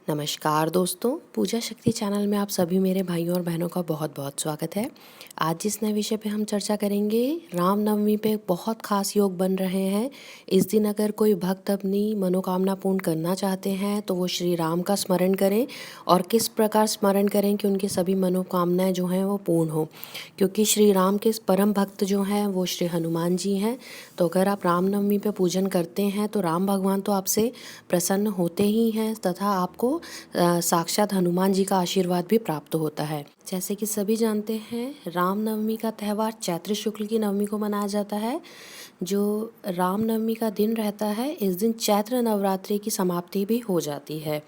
नमस्कार दोस्तों, पूजा शक्ति चैनल में आप सभी मेरे भाइयों और बहनों का बहुत बहुत स्वागत है। आज जिस नए विषय पे हम चर्चा करेंगे, रामनवमी पे बहुत खास योग बन रहे हैं। इस दिन अगर कोई भक्त अपनी मनोकामना पूर्ण करना चाहते हैं तो वो श्री राम का स्मरण करें और किस प्रकार स्मरण करें कि उनकी सभी मनोकामनाएं जो हैं वो पूर्ण हो, क्योंकि श्री राम के परम भक्त जो हैं वो श्री हनुमान जी हैं। तो अगर आप रामनवमी पे पूजन करते हैं तो राम भगवान तो आपसे प्रसन्न होते ही हैं तथा आपको साक्षात हनुमान जी का आशीर्वाद भी प्राप्त होता है। जैसे कि सभी जानते हैं, रामनवमी का त्यौहार चैत्र शुक्ल की नवमी को मनाया जाता है। जो रामनवमी का दिन रहता है, इस दिन चैत्र नवरात्रि की समाप्ति भी हो जाती है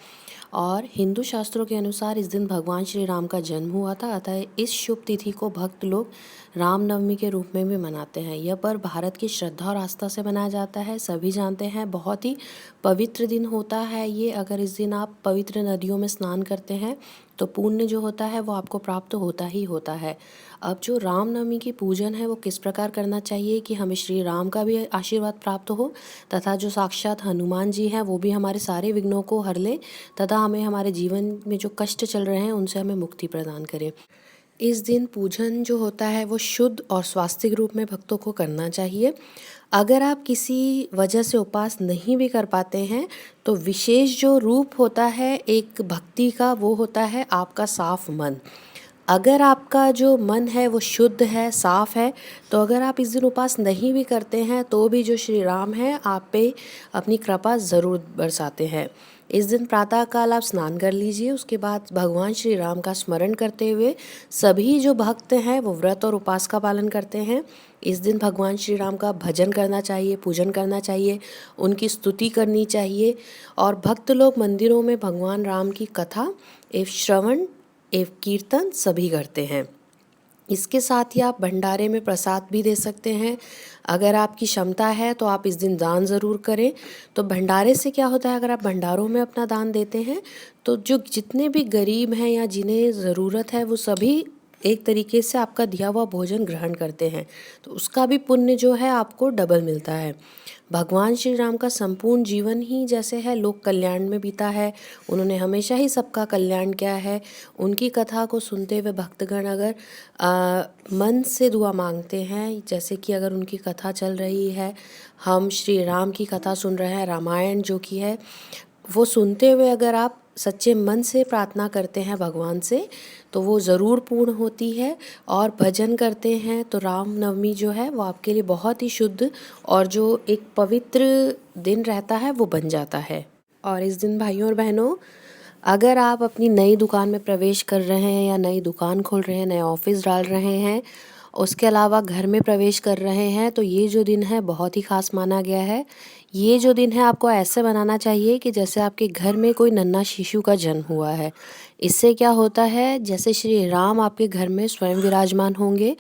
और हिंदू शास्त्रों के अनुसार इस दिन भगवान श्री राम का जन्म हुआ था। अतः इस शुभ तिथि को भक्त लोग रामनवमी के रूप में भी मनाते हैं। यह पर्व भारत की श्रद्धा और आस्था से मनाया जाता है। सभी जानते हैं, बहुत ही पवित्र दिन होता है ये। अगर इस दिन आप पवित्र नदियों में स्नान करते हैं तो पुण्य जो होता है वो आपको प्राप्त होता ही होता है। अब जो रामनवमी की पूजन है वो किस प्रकार करना चाहिए कि हमें श्री राम का भी आशीर्वाद प्राप्त हो तथा जो साक्षात हनुमान जी हैं वो भी हमारे सारे विघ्नों को हर ले तथा हमें हमारे जीवन में जो कष्ट चल रहे हैं उनसे हमें मुक्ति प्रदान करें। इस दिन पूजन जो होता है वो शुद्ध और स्वास्तिक रूप में भक्तों को करना चाहिए। अगर आप किसी वजह से उपवास नहीं भी कर पाते हैं तो विशेष जो रूप होता है एक भक्ति का, वो होता है आपका साफ मन। अगर आपका जो मन है वो शुद्ध है, साफ है, तो अगर आप इस दिन उपवास नहीं भी करते हैं तो भी जो श्री राम है आप पे अपनी कृपा ज़रूर बरसाते हैं। इस दिन प्रातःकाल आप स्नान कर लीजिए। उसके बाद भगवान श्री राम का स्मरण करते हुए सभी जो भक्त हैं वो व्रत और उपवास का पालन करते हैं। इस दिन भगवान श्री राम का भजन करना चाहिए, पूजन करना चाहिए, उनकी स्तुति करनी चाहिए और भक्त लोग मंदिरों में भगवान राम की कथा एवं श्रवण एवं कीर्तन सभी करते हैं। इसके साथ ही आप भंडारे में प्रसाद भी दे सकते हैं। अगर आपकी क्षमता है तो आप इस दिन दान ज़रूर करें। तो भंडारे से क्या होता है, अगर आप भंडारों में अपना दान देते हैं तो जो जितने भी गरीब हैं या जिन्हें ज़रूरत है वो सभी एक तरीके से आपका दिया हुआ भोजन ग्रहण करते हैं, तो उसका भी पुण्य जो है आपको डबल मिलता है। भगवान श्री राम का संपूर्ण जीवन ही जैसे है लोक कल्याण में बीता है। उन्होंने हमेशा ही सबका कल्याण किया है। उनकी कथा को सुनते हुए भक्तगण अगर मन से दुआ मांगते हैं, जैसे कि अगर उनकी कथा चल रही है, हम श्री राम की कथा सुन रहे हैं, रामायण जो कि है वो सुनते हुए अगर आप सच्चे मन से प्रार्थना करते हैं भगवान से तो वो ज़रूर पूर्ण होती है। और भजन करते हैं तो रामनवमी जो है वो आपके लिए बहुत ही शुद्ध और जो एक पवित्र दिन रहता है वो बन जाता है। और इस दिन भाइयों और बहनों, अगर आप अपनी नई दुकान में प्रवेश कर रहे हैं या नई दुकान खोल रहे हैं, नया ऑफिस डाल रहे हैं, उसके अलावा घर में प्रवेश कर रहे हैं, तो ये जो दिन है बहुत ही खास माना गया है। ये जो दिन है आपको ऐसे बनाना चाहिए कि जैसे आपके घर में कोई नन्हा शिशु का जन्म हुआ है। इससे क्या होता है, जैसे श्री राम आपके घर में स्वयं विराजमान होंगे।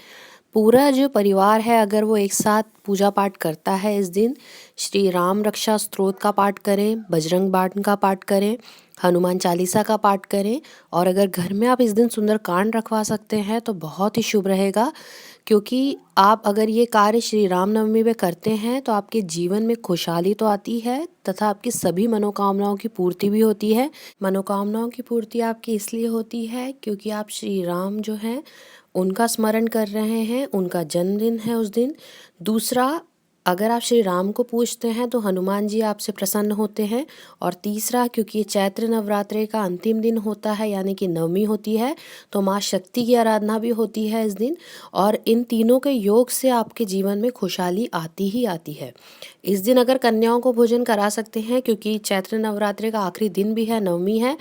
पूरा जो परिवार है अगर वो एक साथ पूजा पाठ करता है इस दिन, श्री राम रक्षा स्तोत्र का पाठ करें, बजरंग बाण का पाठ करें, हनुमान चालीसा का पाठ करें और अगर घर में आप इस दिन सुंदरकांड रखवा सकते हैं तो बहुत ही शुभ रहेगा। क्योंकि आप अगर ये कार्य श्री रामनवमी में करते हैं तो आपके जीवन में खुशहाली तो आती है तथा आपकी सभी मनोकामनाओं की पूर्ति भी होती है। मनोकामनाओं की पूर्ति आपकी इसलिए होती है क्योंकि आप श्री राम जो हैं उनका स्मरण कर रहे हैं, उनका जन्मदिन है उस दिन। दूसरा, अगर आप श्री राम को पूजते हैं तो हनुमान जी आपसे प्रसन्न होते हैं। और तीसरा, क्योंकि ये चैत्र नवरात्रि का अंतिम दिन होता है यानी कि नवमी होती है, तो माँ शक्ति की आराधना भी होती है इस दिन और इन तीनों के योग से आपके जीवन में खुशहाली आती ही आती है। इस दिन अगर कन्याओं को भोजन करा सकते हैं, क्योंकि चैत्र नवरात्रि का आखिरी दिन भी है, नवमी है,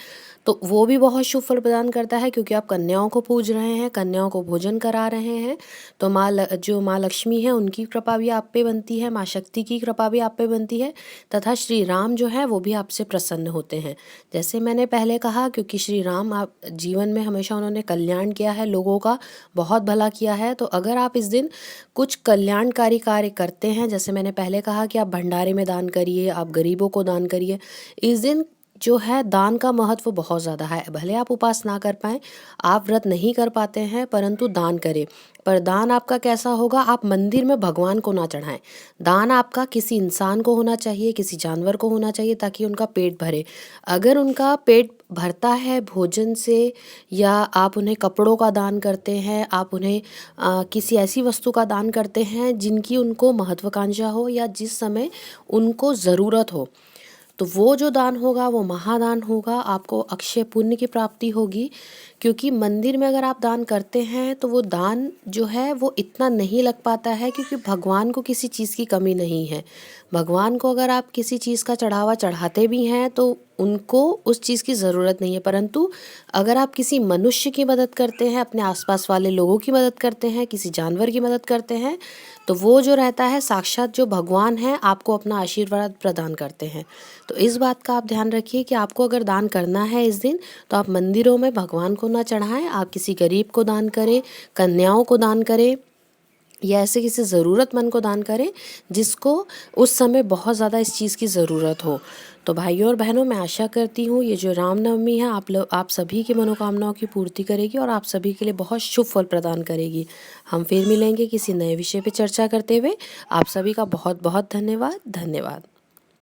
तो वो भी बहुत शुभ फल प्रदान करता है क्योंकि आप कन्याओं को पूज रहे हैं, कन्याओं को भोजन करा रहे हैं। तो जो माँ लक्ष्मी है उनकी कृपा भी आप पे बनती है, माँ शक्ति की कृपा भी आप पे बनती है तथा श्री राम जो है वो भी आपसे प्रसन्न होते हैं। जैसे मैंने पहले कहा, क्योंकि श्री राम आप जीवन में हमेशा उन्होंने कल्याण किया है, लोगों का बहुत भला किया है, तो अगर आप इस दिन कुछ कल्याणकारी कार्य करते हैं, जैसे मैंने पहले कहा कि आप भंडारे में दान करिए, आप गरीबों को दान करिए। इस दिन जो है दान का महत्व बहुत ज़्यादा है। भले आप उपास ना कर पाएँ, आप व्रत नहीं कर पाते हैं, परंतु दान करें। पर दान आपका कैसा होगा, आप मंदिर में भगवान को ना चढ़ाएं। दान आपका किसी इंसान को होना चाहिए, किसी जानवर को होना चाहिए ताकि उनका पेट भरे। अगर उनका पेट भरता है भोजन से, या आप उन्हें कपड़ों का दान करते हैं, आप उन्हें किसी ऐसी वस्तु का दान करते हैं जिनकी उनको महत्वाकांक्षा हो या जिस समय उनको ज़रूरत हो, तो वो जो दान होगा वो महादान होगा, आपको अक्षय पुण्य की प्राप्ति होगी। क्योंकि मंदिर में अगर आप दान करते हैं तो वो दान जो है वो इतना नहीं लग पाता है, क्योंकि भगवान को किसी चीज़ की कमी नहीं है। भगवान को अगर आप किसी चीज़ का चढ़ावा चढ़ाते भी हैं तो उनको उस चीज़ की ज़रूरत नहीं है, परंतु अगर आप किसी मनुष्य की मदद करते हैं, अपने आसपास वाले लोगों की मदद करते हैं, किसी जानवर की मदद करते हैं, तो वो जो रहता है साक्षात जो भगवान है आपको अपना आशीर्वाद प्रदान करते हैं। तो इस बात का आप ध्यान रखिए कि आपको अगर दान करना है इस दिन, तो आप मंदिरों में भगवान को ना चढ़ाएं, आप किसी गरीब को दान करें, कन्याओं को दान करें, या ऐसे किसी ज़रूरतमंद को दान करें जिसको उस समय बहुत ज़्यादा इस चीज़ की ज़रूरत हो। तो भाइयों और बहनों, मैं आशा करती हूँ ये जो रामनवमी है आप सभी की मनोकामनाओं की पूर्ति करेगी और आप सभी के लिए बहुत शुभ फल प्रदान करेगी। हम फिर मिलेंगे किसी नए विषय पे चर्चा करते हुए। आप सभी का बहुत बहुत धन्यवाद।